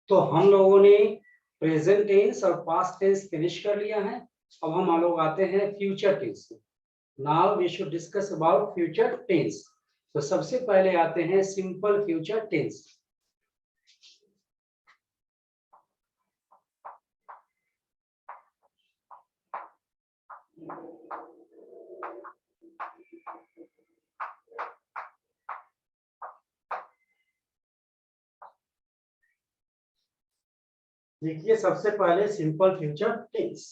तो हम लोगों ने प्रेजेंट टेंस और पास्ट टेंस फिनिश कर लिया है। अब हम लोग आते हैं फ्यूचर टेंस में। Now we should discuss about future tense. तो सबसे पहले आते हैं सिंपल फ्यूचर टेंस। देखिए सबसे पहले सिंपल फ्यूचर टेंस।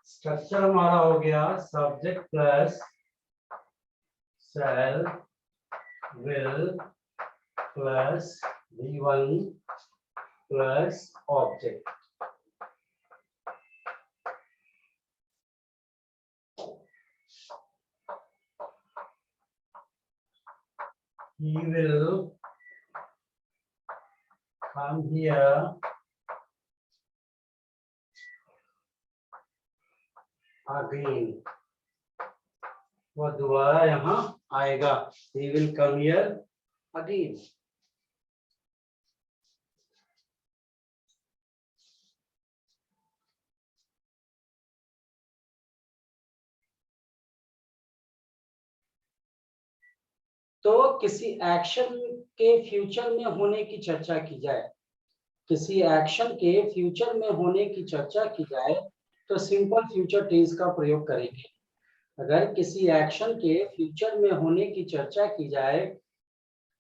स्ट्रक्चर हमारा हो गया subject plus shell will plus V1 plus object. He will come here again। वह दोबारा यहाँ आएगा। He will come here again। तो किसी एक्शन के फ्यूचर में होने की चर्चा की जाए, किसी एक्शन के फ्यूचर में होने की चर्चा की जाए तो सिंपल फ्यूचर टेंस का प्रयोग करेंगे। अगर किसी एक्शन के फ्यूचर में होने की चर्चा की जाए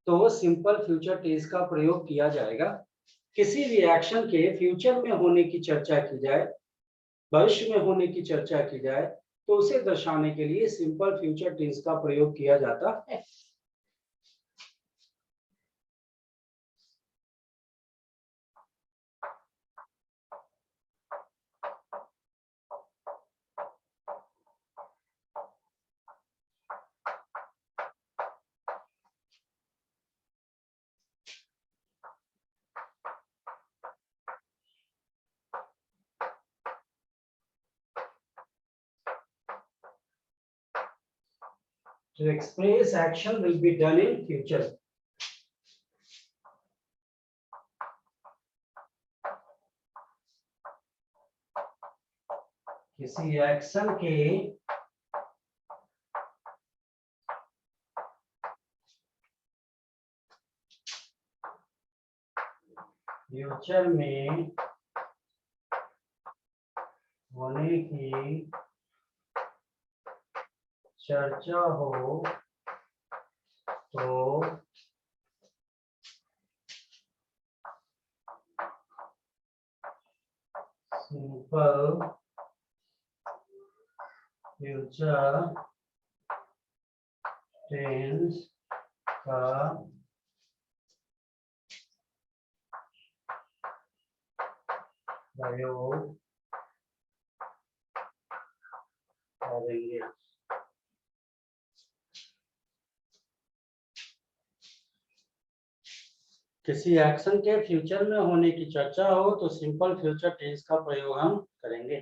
तो सिंपल फ्यूचर टेंस का प्रयोग किया जाएगा। किसी भी एक्शन के फ्यूचर में होने की चर्चा की जाए, भविष्य में होने की चर्चा की जाए तो उसे दर्शाने के लिए सिंपल फ्यूचर टेंस का प्रयोग किया जाता है। To express action will be done in future। किसी एक्शन के फ्यूचर में होने की चर्चा हो तो सिंपल फ्यूचर टेंस का प्रयोग करेंगे। किसी एक्शन के फ्यूचर में होने की चर्चा हो तो सिंपल फ्यूचर टेंस का प्रयोग हम करेंगे।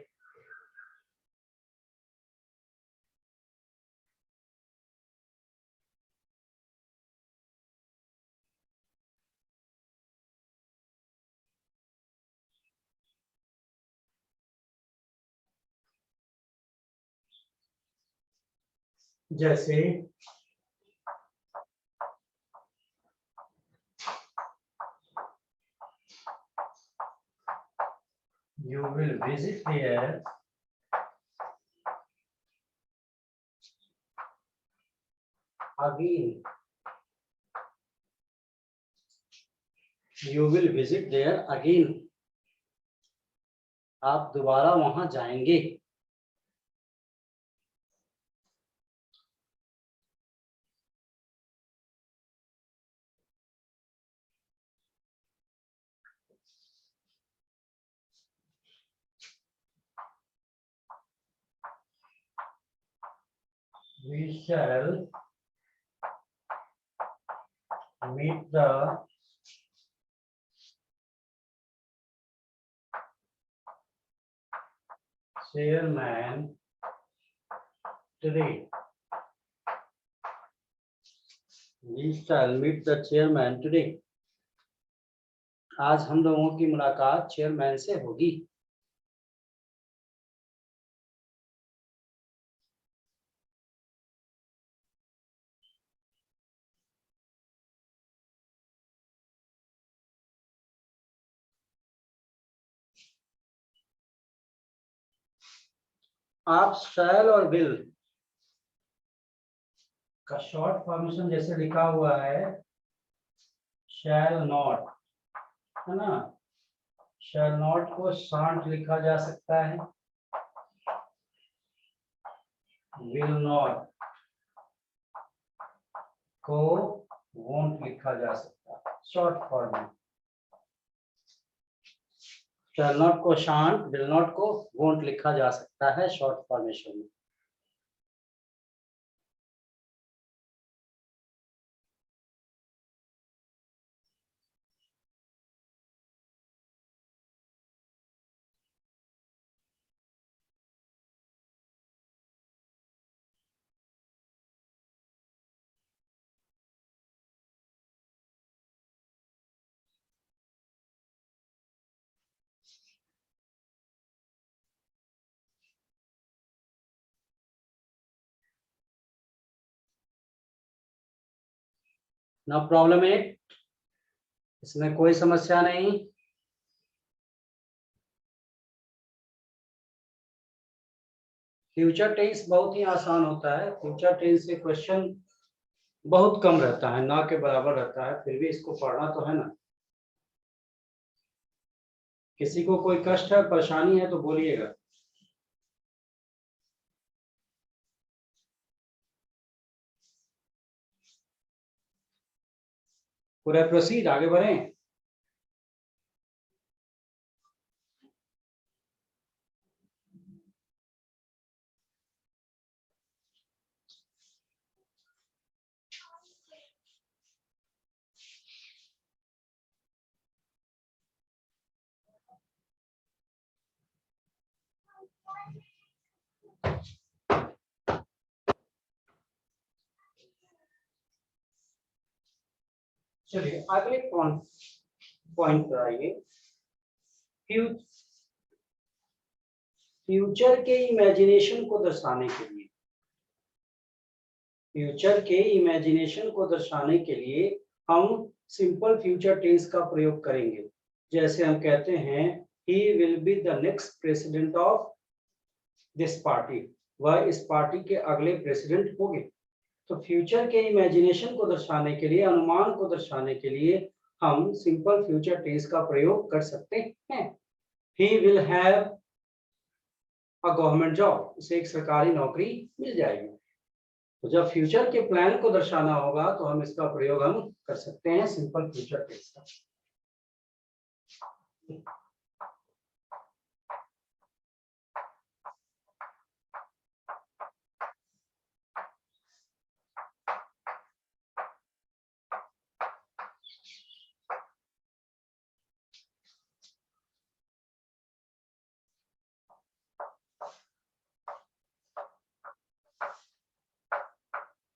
जैसे you will visit there again। You will visit there again। आप दोबारा वहां जाएंगे। We shall meet the chairman today. We shall meet the chairman today. आज हम लोगों की मुलाकात चेयरमैन से होगी. आप शैल और विल का शॉर्ट फॉर्मेशन जैसे लिखा हुआ है शैल नॉट, है ना. शैल नॉट को शांट लिखा जा सकता है, विल नॉट को वोंट लिखा जा सकता है शॉर्ट फॉर्म में. शैल नॉट को शांट, विल नॉट को वोंट लिखा जा सकता है शॉर्ट फॉर्मेशन में. नो प्रॉब्लम है, इसमें कोई समस्या नहीं. फ्यूचर टेंस बहुत ही आसान होता है. फ्यूचर टेंस से क्वेश्चन बहुत कम रहता है, ना के बराबर रहता है, फिर भी इसको पढ़ना तो है ना. किसी को कोई कष्ट है, परेशानी है तो बोलिएगा. पूरा प्रोसीड, आगे बढ़ें. चलिए अगले पॉइंट पर आइए. फ्यूचर के इमेजिनेशन को दर्शाने के लिए, फ्यूचर के इमेजिनेशन को दर्शाने के लिए हम सिंपल फ्यूचर टेंस का प्रयोग करेंगे. जैसे हम कहते हैं he will be the next president of this party, वह इस पार्टी के अगले प्रेसिडेंट होंगे. तो फ्यूचर के इमेजिनेशन को दर्शाने के लिए, अनुमान को दर्शाने के लिए हम सिंपल फ्यूचर टेंस का प्रयोग कर सकते हैं. he will have a government job, उसे एक सरकारी नौकरी मिल जाएगी. तो जब फ्यूचर के प्लान को दर्शाना होगा तो हम इसका प्रयोग हम कर सकते हैं सिंपल फ्यूचर टेंस का.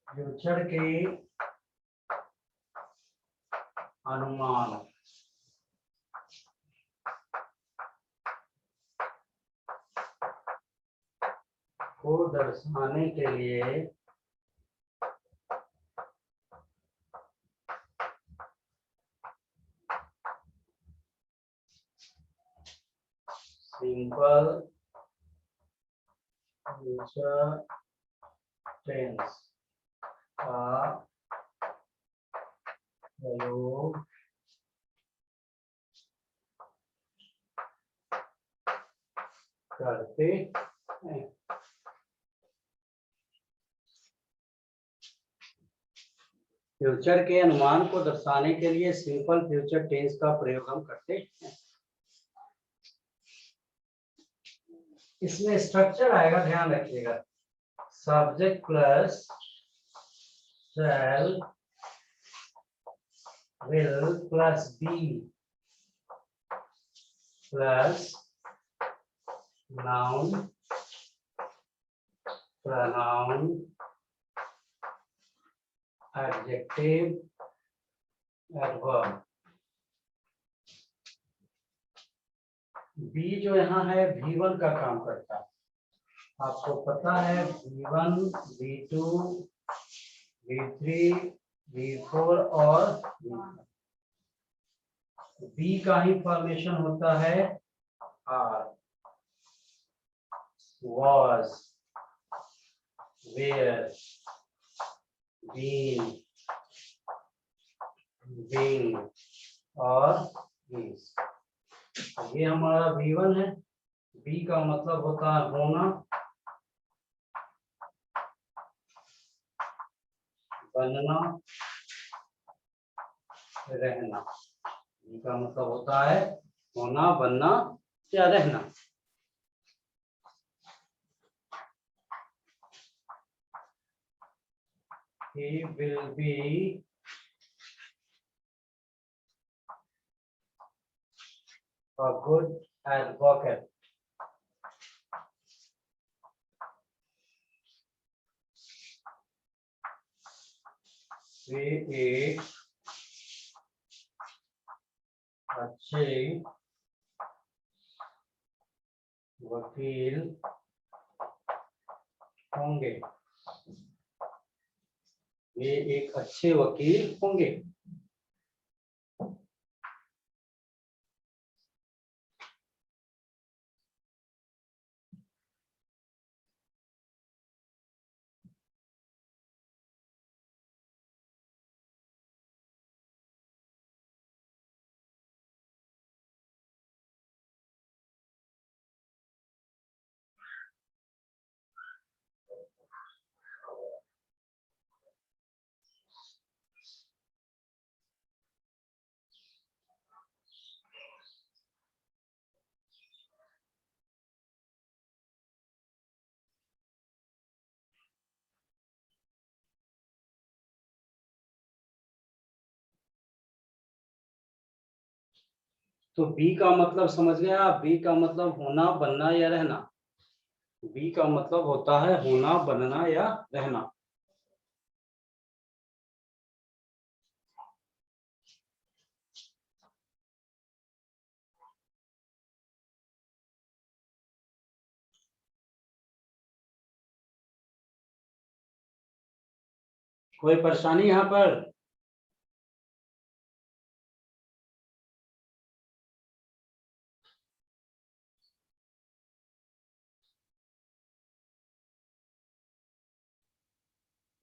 फ्यूचर के अनुमान को दर्शाने के लिए सिंपल फ्यूचर टेंस का प्रयोग करते हैं. फ्यूचर के अनुमान को दर्शाने के लिए सिंपल फ्यूचर टेंस का प्रयोग हम करते हैं. इसमें स्ट्रक्चर आएगा, ध्यान रखिएगा. Subject plus shall, will plus be plus noun pronoun, adjective, adverb। Be जो यहाँ है V1 का काम करता है। आपको पता है V1, V2, V3, V4 और V5। बी का ही फॉर्मेशन होता है are. was, where, been, being और is। ये हमारा V1 है। बी का मतलब होता है होना, बनना, रहना। बी का मतलब होता है होना, बनना या रहना। He will be a good advocate। वे एक अच्छे वकील होंगे। वे एक अच्छे वकील होंगे। तो बी का मतलब समझ गया। बी का मतलब होना, बनना या रहना। बी का मतलब होता है होना, बनना या रहना। कोई परेशानी यहाँ पर?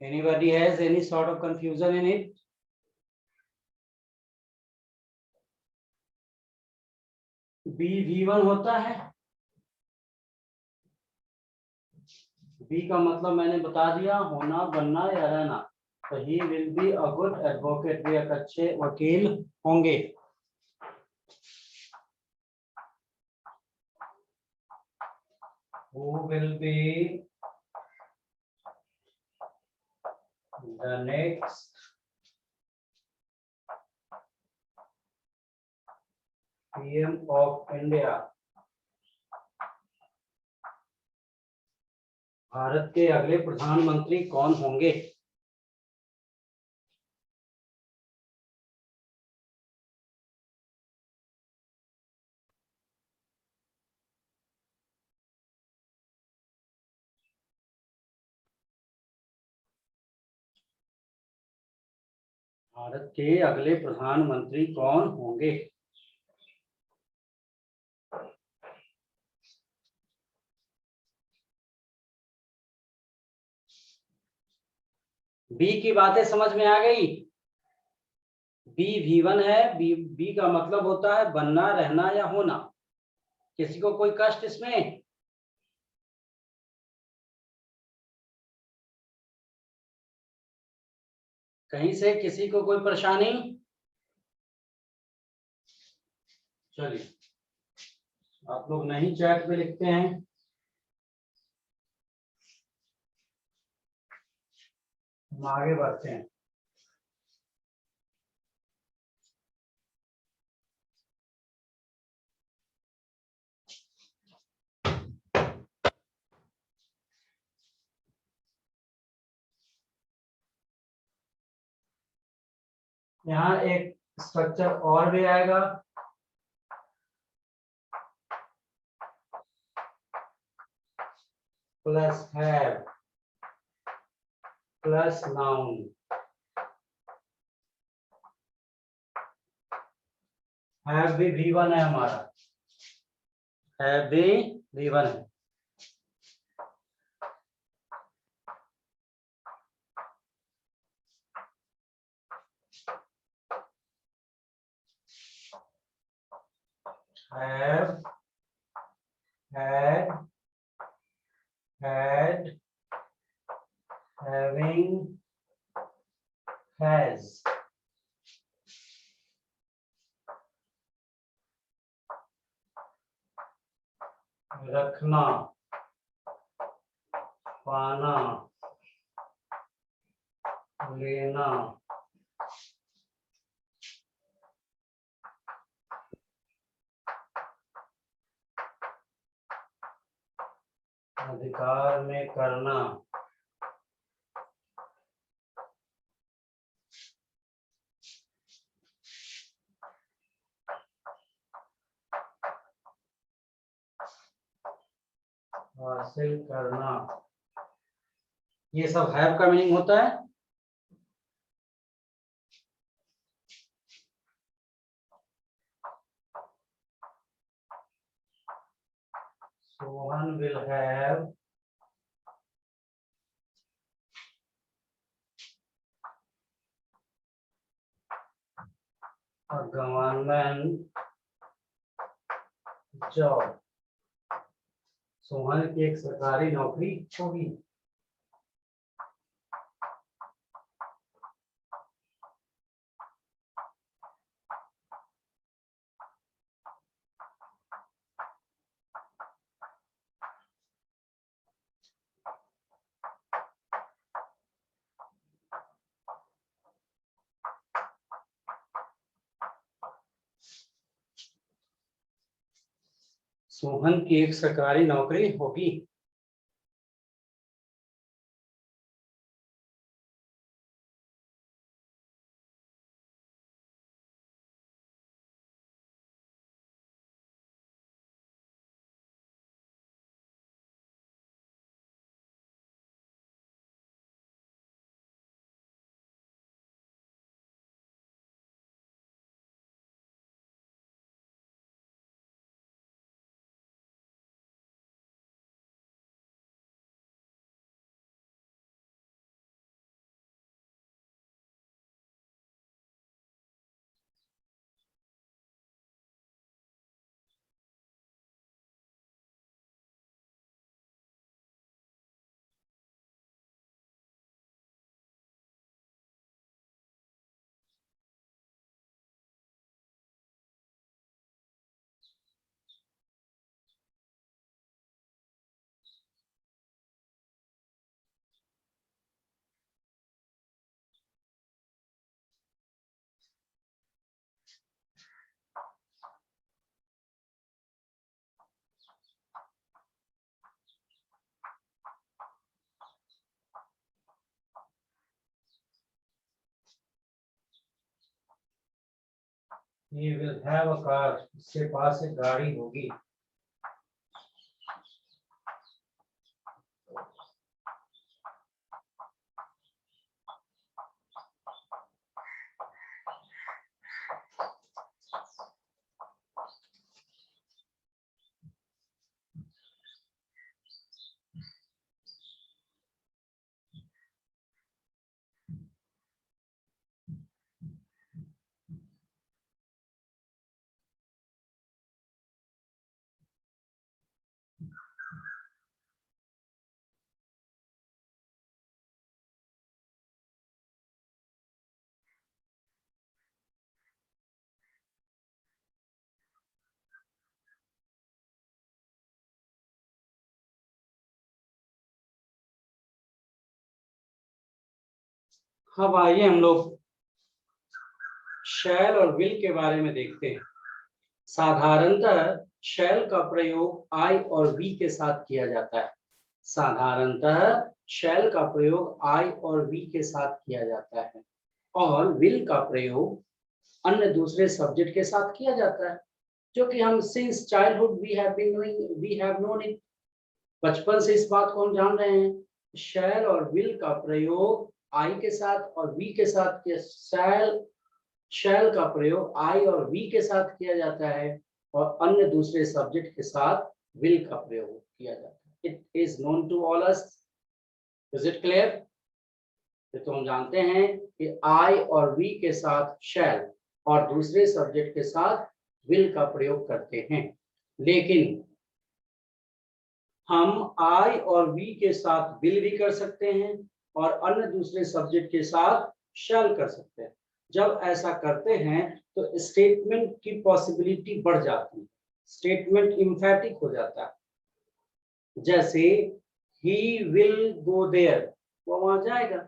Anybody has any sort of confusion in it? Be V1 होता है। बी का मतलब मैंने बता दिया, होना, बनना या रहना। तो ही will be a good advocate. वे एक अच्छे वकील होंगे। Who will be the next PM of India? Bharat के अगले प्रधानमंत्री कौन होंगे? भारत के अगले प्रधानमंत्री कौन होंगे? बी की बातें समझ में आ गई? बी V1 है। बी का मतलब होता है बनना, रहना या होना। किसी को कोई कष्ट इसमें? कहीं से किसी को कोई परेशानी? चलिए, आप लोग नहीं चैट पे लिखते हैं। हम आगे बढ़ते हैं। यहाँ एक स्ट्रक्चर और भी आएगा, plus have plus noun. Have भी V1 है हमारा, हैव भी V1 है। Have, had, had, having, has। रखना, पाना, लेना, अधिकार में करना, हासिल करना, ये सब हैव का मीनिंग होता है। Sohan will have a government job। Sohan की एक सरकारी नौकरी होगी। सोहन की एक सरकारी नौकरी होगी। He will have a car, इसके पास एक गाड़ी होगी। अब आइए हम लोग शैल और विल के बारे में देखते हैं। साधारणतः शैल का प्रयोग आई और वी के साथ किया जाता है। साधारणतः शैल का प्रयोग आई और वी के साथ किया जाता है। और विल का प्रयोग अन्य दूसरे सब्जेक्ट के साथ किया जाता है, जो कि हम since childhood we have known it, बचपन से इस बात को हम जान रहे हैं। शैल और विल का प्रयोग आई के साथ और वी के साथ किया, शैल का प्रयोग आई और वी के साथ किया जाता है और अन्य दूसरे सब्जेक्ट के साथ विल का प्रयोग किया जाता है। It is known to all us. Is it clear? तो हम जानते हैं कि आई और वी के साथ शैल और दूसरे सब्जेक्ट के साथ विल का प्रयोग करते हैं, लेकिन हम आई और वी के साथ विल भी कर सकते हैं और अन्य दूसरे सब्जेक्ट के साथ शैल कर सकते हैं। जब ऐसा करते हैं तो स्टेटमेंट की पॉसिबिलिटी बढ़ जाती है, स्टेटमेंट इम्फैटिक हो जाता है। जैसे ही विल गो देयर, वो वहां जाएगा,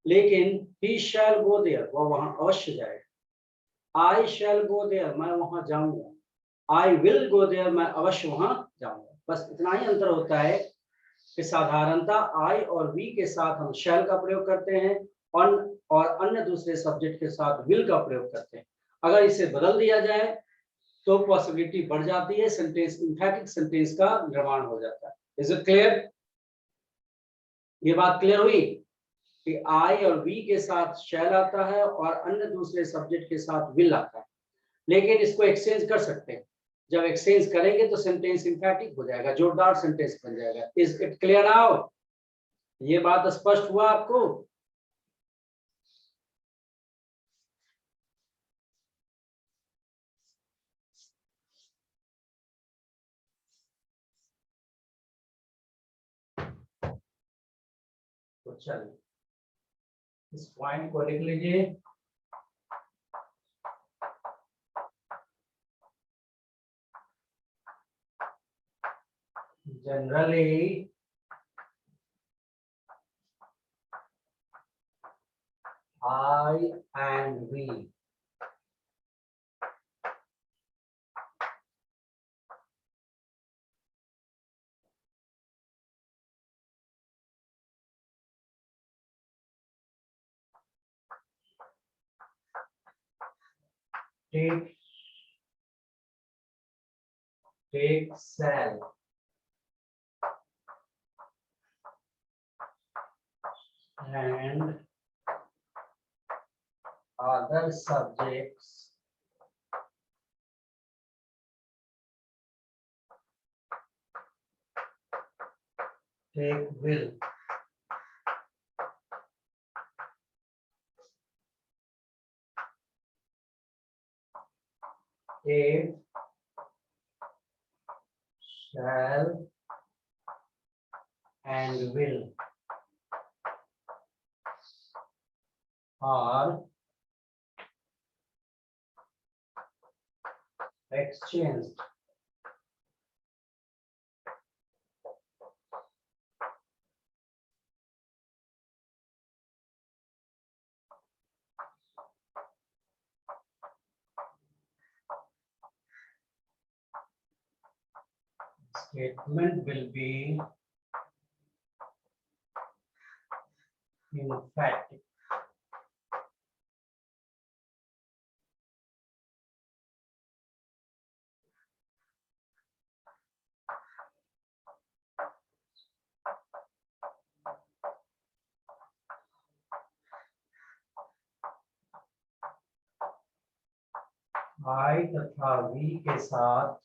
लेकिन ही शैल गो देयर, वो वहां अवश्य जाएगा। आई शैल गो देयर, मैं वहां जाऊंगा। आई विल गो देयर, मैं अवश्य वहां जाऊंगा। बस इतना ही अंतर होता है कि साधारणता आई और वी के साथ हम शैल का प्रयोग करते हैं और अन्य दूसरे सब्जेक्ट के साथ विल का प्रयोग करते हैं। अगर इसे बदल दिया जाए तो पॉसिबिलिटी बढ़ जाती है, सेंटेंस इंफैटिक सेंटेंस का निर्माण हो जाता है। Is it clear? ये बात क्लियर हुई कि आई और वी के साथ शैल आता है और अन्य दूसरे सब्जेक्ट के साथ विल आता है, लेकिन इसको एक्सचेंज कर सकते हैं। जब एक्सचेंज करेंगे तो सेंटेंस इंफैटिक हो जाएगा, जोरदार सेंटेंस बन जाएगा। Is it clear now? ये बात स्पष्ट हुआ आपको? तो चलिए इस पॉइंट को लिख लीजिए। Generally I and we take shall and other subjects take will. If shall and will are exchanged, statement will be emphatic. I तथा V के साथ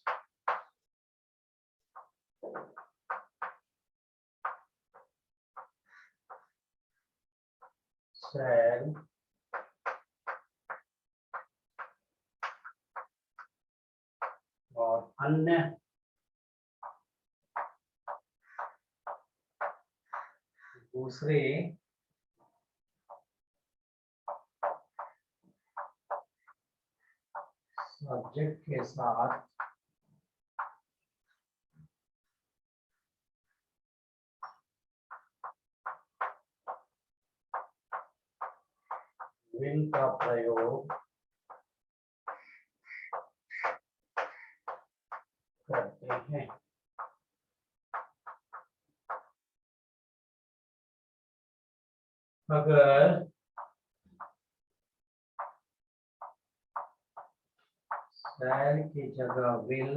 shall और अन्य दूसरे सब्जेक्ट के साथ विल का प्रयोग करते हैं। अगर शैल की जगह विल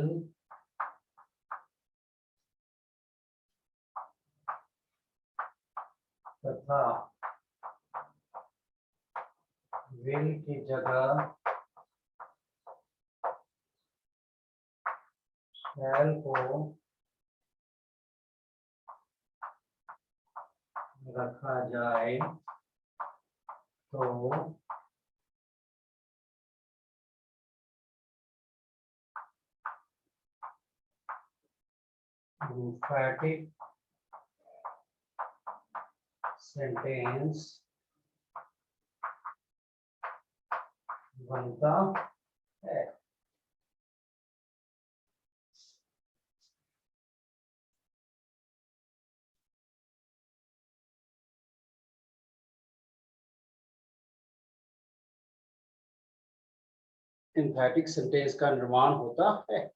तथा विल की जगह शैल को रखा जाए तो emphatic सेंटेंस बनता है। एम्फैटिक सेंटेंस का निर्माण होता है।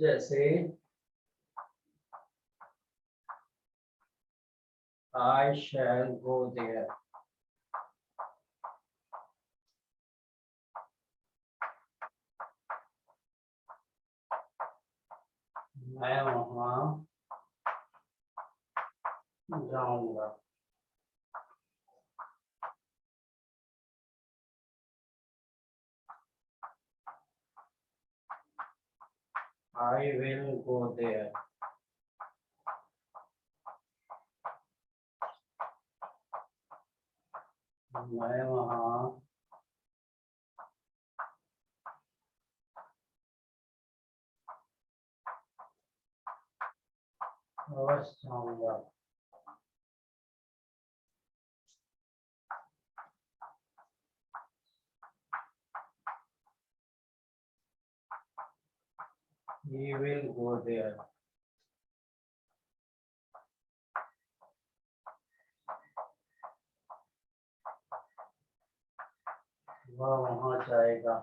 जैसे I shall go there, मैं वहां जाऊंगा। I will go there, मैं वहां अवश्य जाऊंगा। He will go there, वह वहां जाएगा।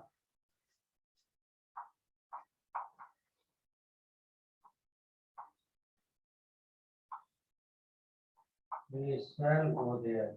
He shall go there,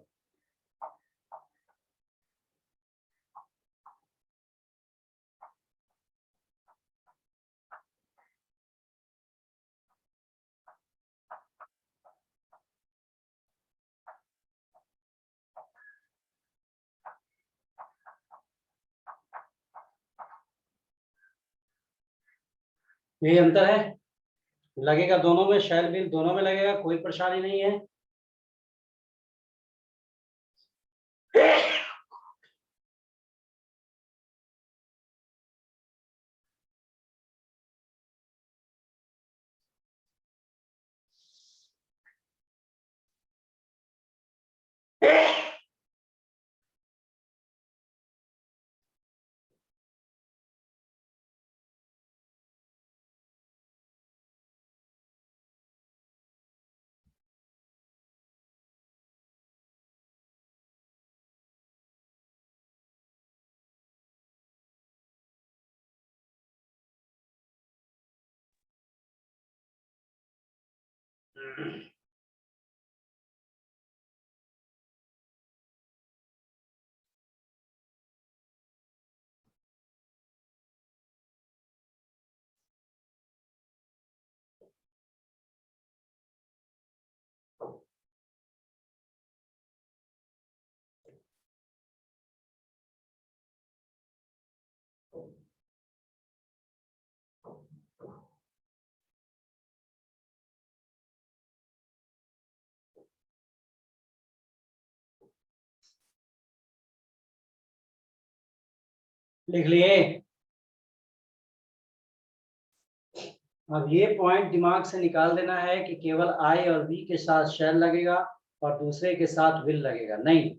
यही अंतर है। लगेगा दोनों में, शैल विल दोनों में लगेगा, कोई परेशानी नहीं है। लिख लिए। अब ये पॉइंट दिमाग से निकाल देना है कि केवल आई और वी के साथ शैल लगेगा और दूसरे के साथ विल लगेगा, नहीं,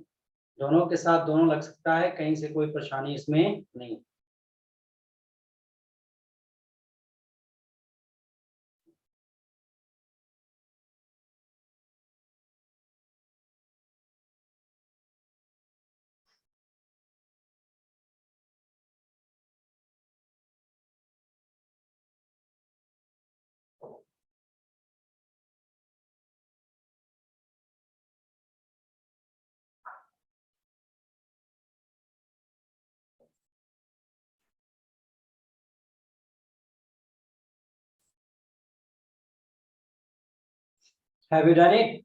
दोनों के साथ दोनों लग सकता है, कहीं से कोई परेशानी इसमें नहीं। Have you done it?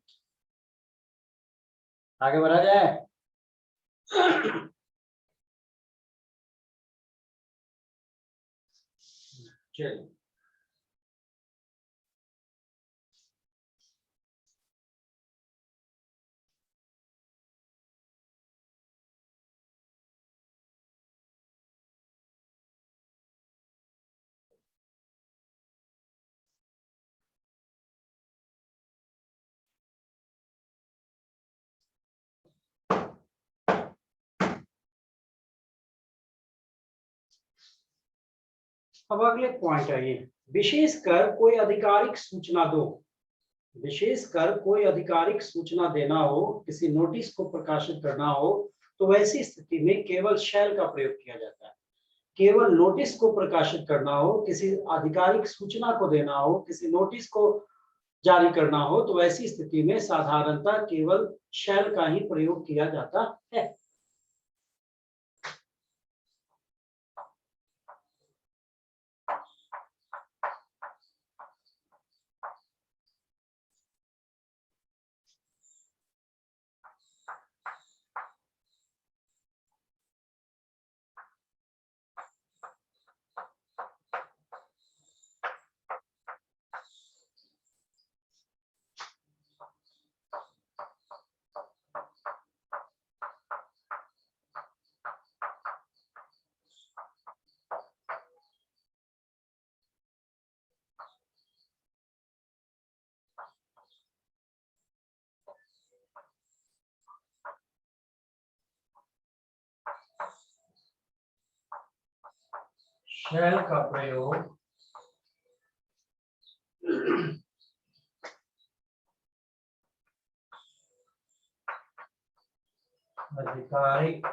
आगे बढ़ा जाए। चलिए, अब अगले पॉइंट है ये, विशेषकर कोई आधिकारिक सूचना दो, विशेषकर कोई आधिकारिक सूचना देना हो, किसी नोटिस को प्रकाशित करना हो, तो वैसी स्थिति में केवल शैल का प्रयोग किया जाता है। केवल नोटिस को प्रकाशित करना हो, किसी आधिकारिक सूचना को देना हो, किसी नोटिस को जारी करना हो, तो ऐसी स्थिति में साधारणतः केवल शैल का ही प्रयोग किया जाता है। शैल का प्रयोग आधिकारिक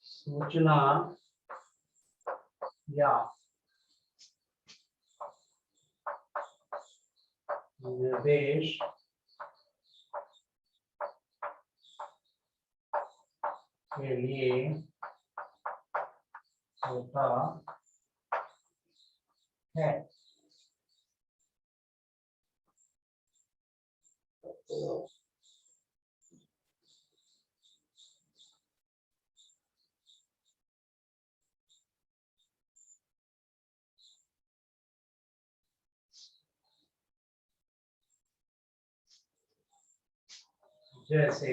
सूचना या निर्देश के लिए होता है। जैसे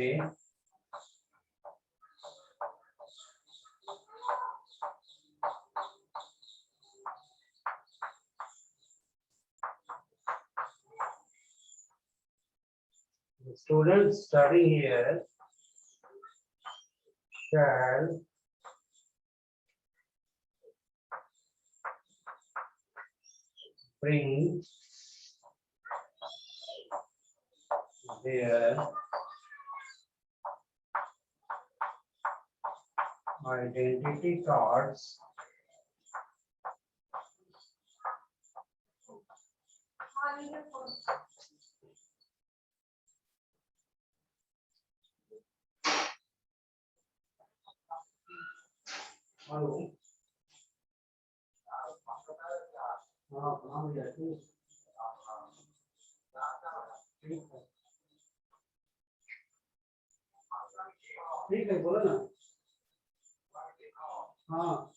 the students studying here shall bring their identity cards ठीक है, बोलो ना। हाँ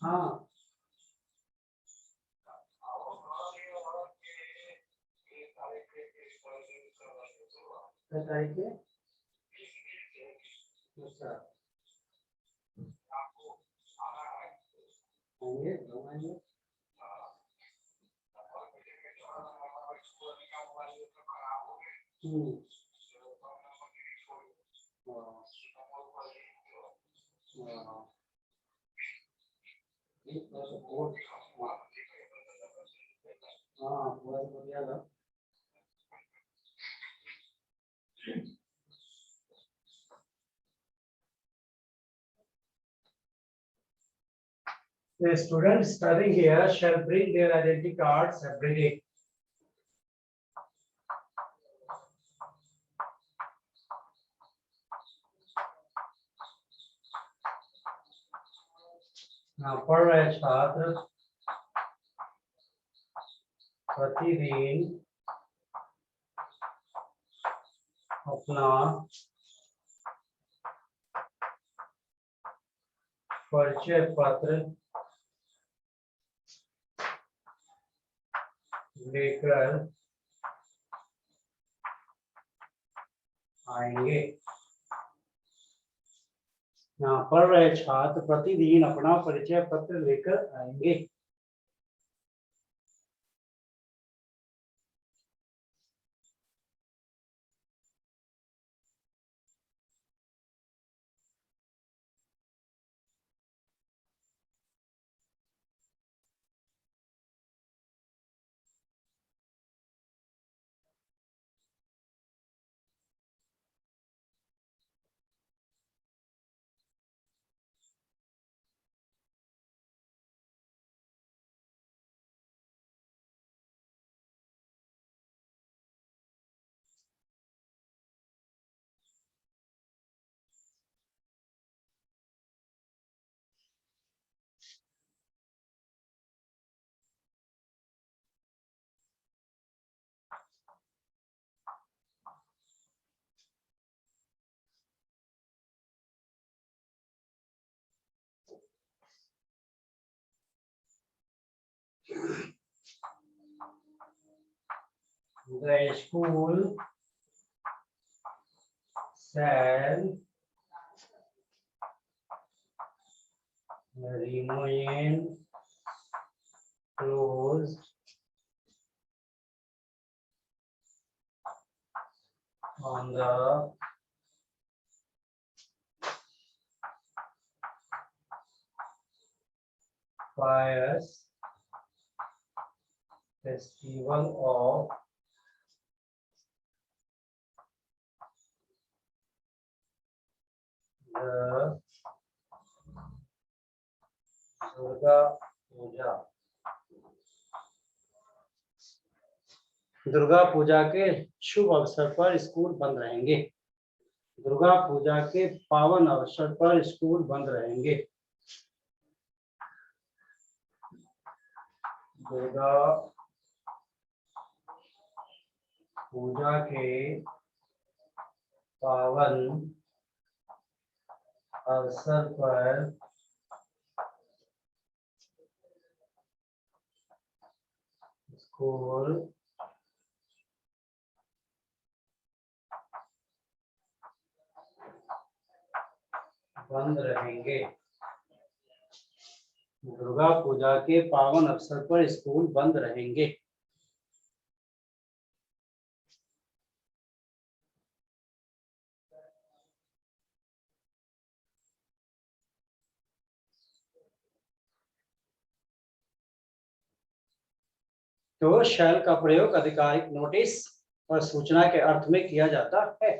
हाँ, तारीख है। अच्छा, आएंगे आएंगे। हाँ, पूरा बढ़िया था। The students studying here shall bring their identity cards every day. पढ़ रहे छात्र प्रतिदिन अपना परिचय पत्र लेकर आएंगे। यहाँ पढ़ रहे छात्र प्रतिदिन अपना परिचय पत्र लेकर आएंगे। The school shall remain closed on the pious festival of the Durga Puja. Durga Puja के शुभ अवसर पर स्कूल बंद रहेंगे। दुर्गा पूजा के पावन अवसर पर स्कूल बंद रहेंगे। दुर्गा पूजा के पावन अवसर पर स्कूल बंद रहेंगे। दुर्गा पूजा के पावन अवसर पर स्कूल बंद रहेंगे। तो शैल का प्रयोग आधिकारिक नोटिस और सूचना के अर्थ में किया जाता है।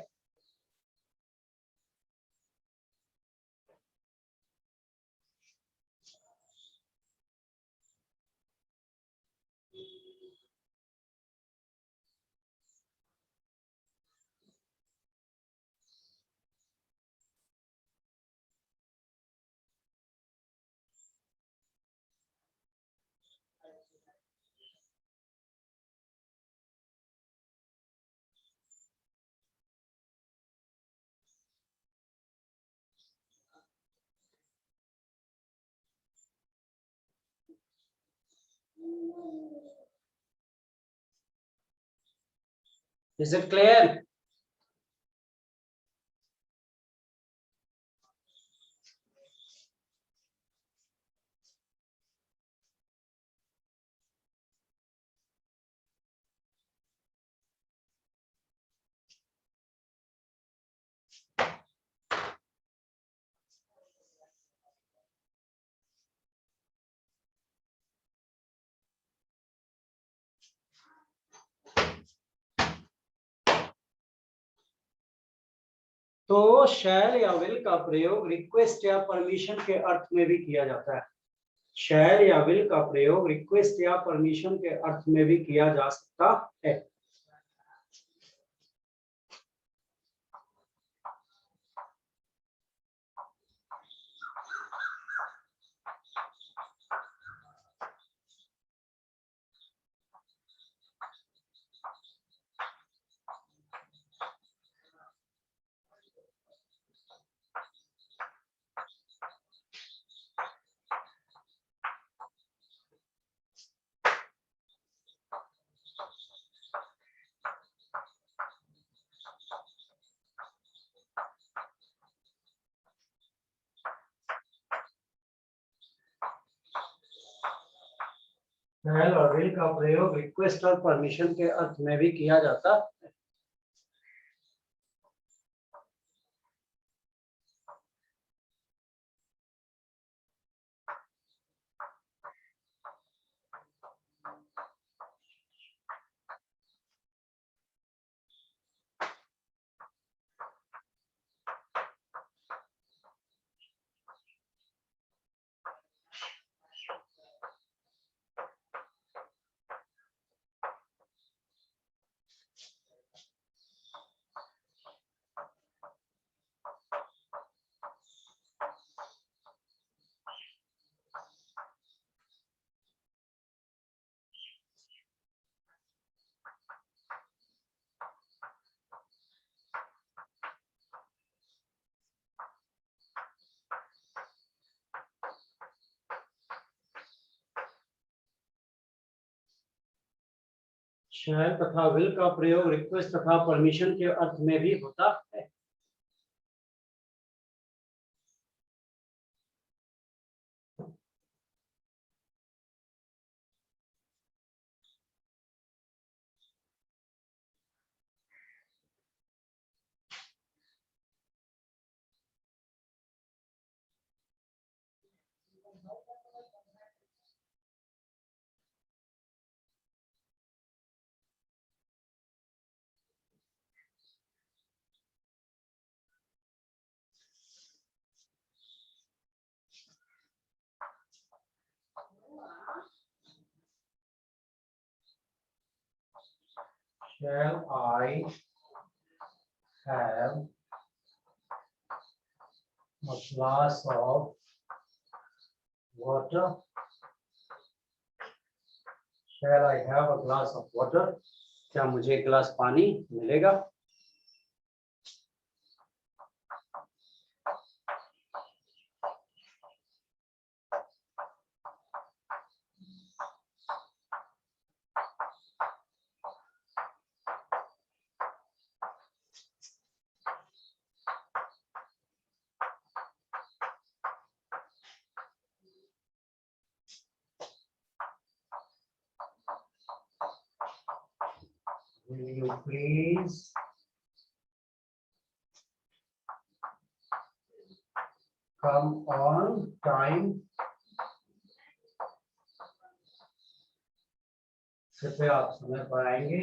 Is it clear? तो शैल या विल का प्रयोग रिक्वेस्ट या परमिशन के अर्थ में भी किया जाता है। शैल या विल का प्रयोग रिक्वेस्ट या परमिशन के अर्थ में भी किया जा सकता है। शैल और विल का प्रयोग रिक्वेस्ट और परमिशन के अर्थ में भी किया जाता है। शैल तथा विल का प्रयोग रिक्वेस्ट तथा परमिशन के अर्थ में भी होता है। Shall I have a glass of water? Shall I have a glass of water? क्या मुझे एक गिलास पानी मिलेगा? Will you please come on time? कृपया आप समय पर आएंगे?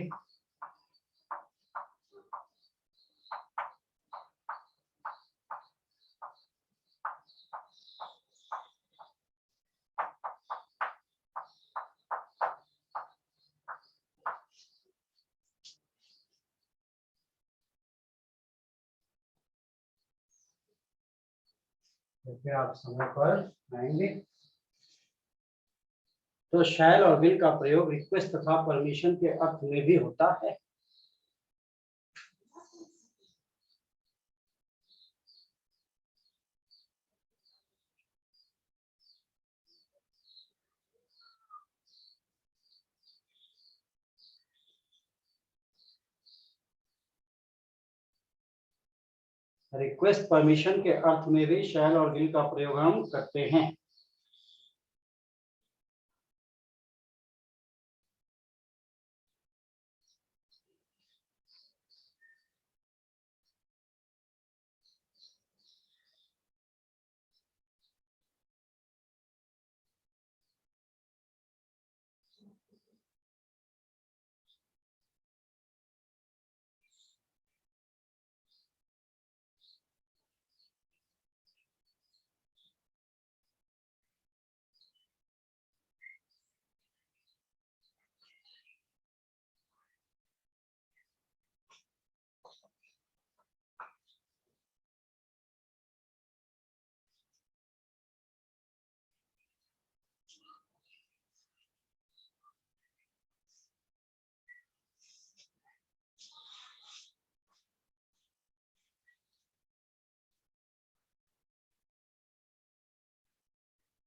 कृपया आप समय पर आएंगे? तो शैल और विल का प्रयोग रिक्वेस्ट तथा परमिशन के अर्थ में भी होता है। रिक्वेस्ट परमिशन के अर्थ में भी शैल और विल का प्रयोग हम करते हैं।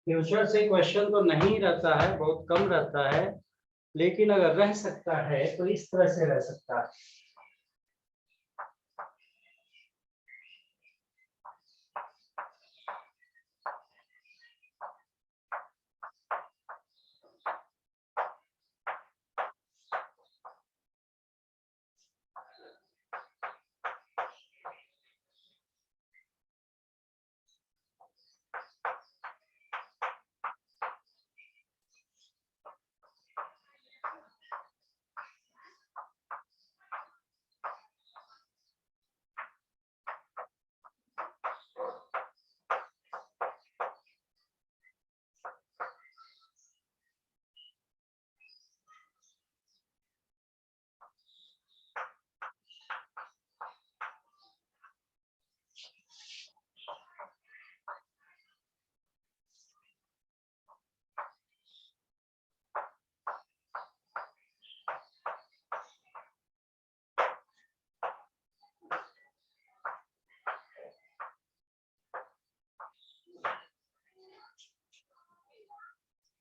फ्यूचर से क्वेश्चन तो नहीं रहता है, बहुत कम रहता है, लेकिन अगर रह सकता है तो इस तरह से रह सकता है।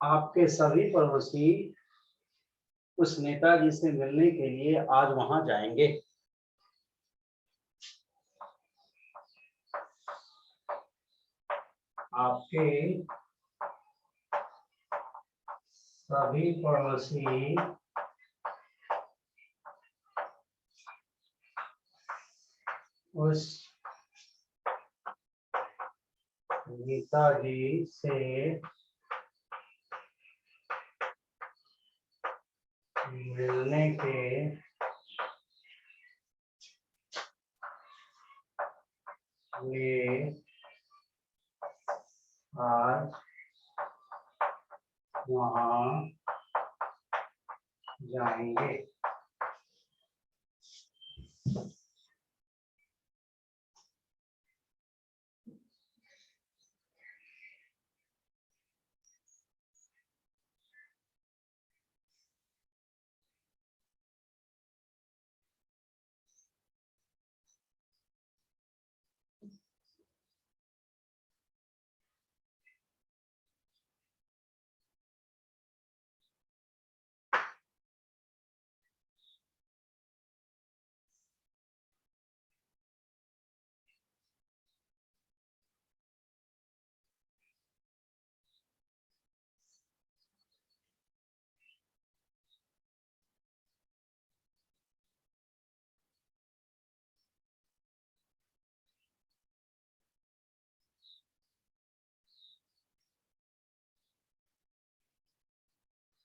आपके सभी पड़ोसी उस नेताजी से मिलने के लिए आज वहां जाएंगे। आपके सभी पड़ोसी उस नेताजी से मिलने के लिए आज वहां जाएंगे।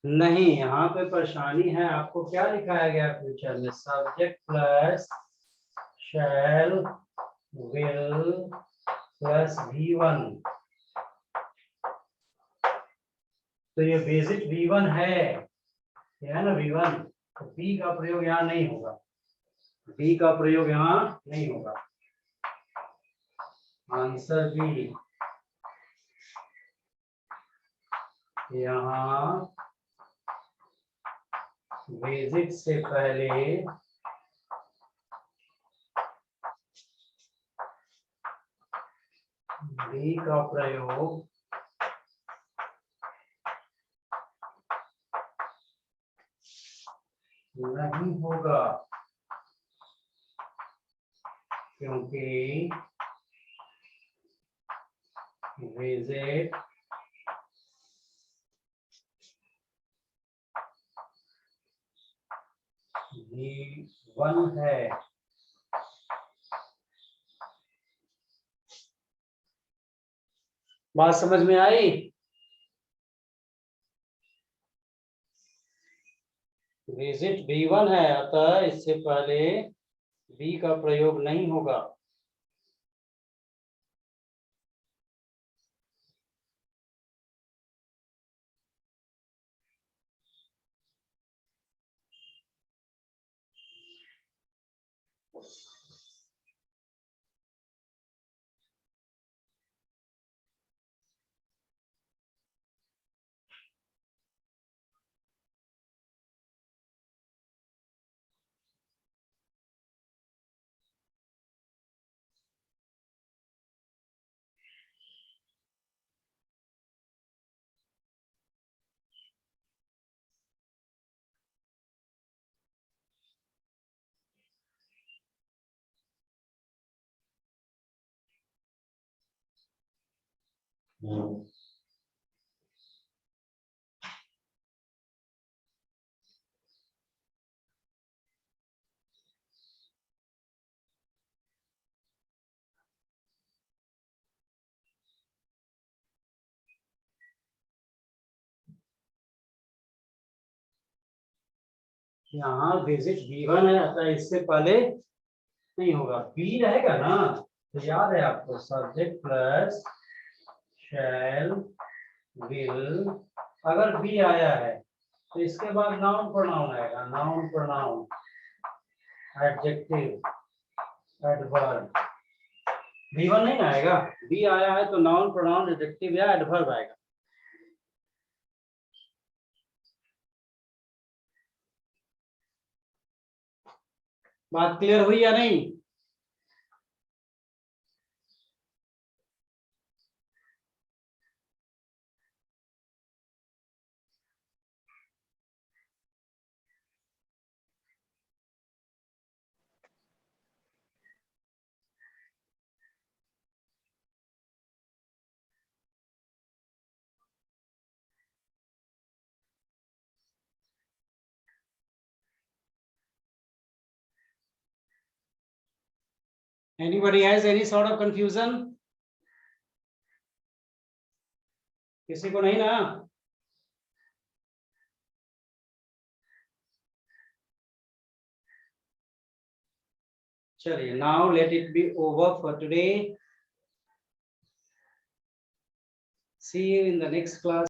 नहीं, यहाँ पे परेशानी है। आपको क्या लिखाया गया फ्यूचर में? Subject plus shell will plus V1। तो ये बेसिक V1 है, ये है ना V1। तो B का प्रयोग यहाँ नहीं होगा, B का प्रयोग यहाँ नहीं होगा। Answer B. यहाँ बेसिक से पहले B का प्रयोग नहीं होगा, क्योंकि विजिट V1 है। बात समझ में आई? विजिट V1 है, अतः इससे पहले B का प्रयोग नहीं होगा। यहाँ विजिट V1 है, अतः इससे पहले नहीं होगा। B रहेगा ना, तो याद है आपको, सब्जेक्ट प्लस शैल विल। अगर B आया है तो इसके बाद नाउन प्रोनाउन आएगा, noun pronoun, adjective, adverb. V1 नहीं आएगा, B आया है तो नाउन प्रोनाउन, एडजेक्टिव या एडवर्ब आएगा। बात क्लियर हुई या नहीं? Anybody has any sort of confusion? किसी को नहीं ना? चलिए, now let it be over for today. See you in the next class.